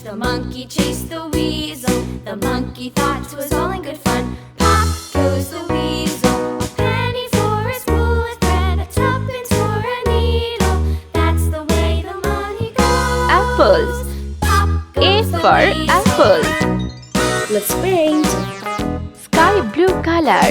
The monkey chased the weasel. The monkey thought 'twas all in good fun. Pop goes the weasel. A penny for a spool of thread, a tuppence for a needle. That's the way the money goes. Apples. Pop A goes the for weasel. apple. Let's paint. Sky blue color.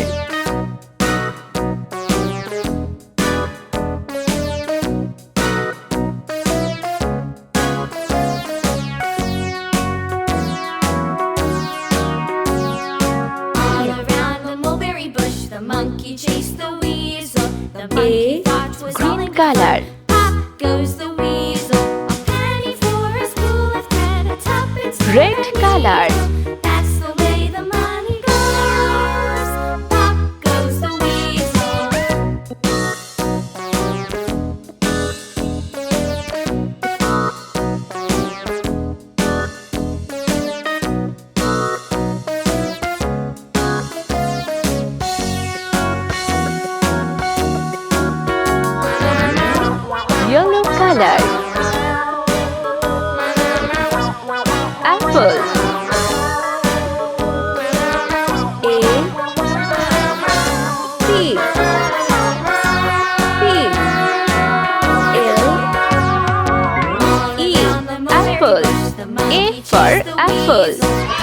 The monkey chased the weasel. The monkey thought 'twas all in Green good color. fun. Pop goes the weasel. A penny for a spool of thread, a tuppence for Red a color. needle. That's the way the money goes. Pop goes the weasel. Yellow color. Apple. A P P L E Apple. A for apple.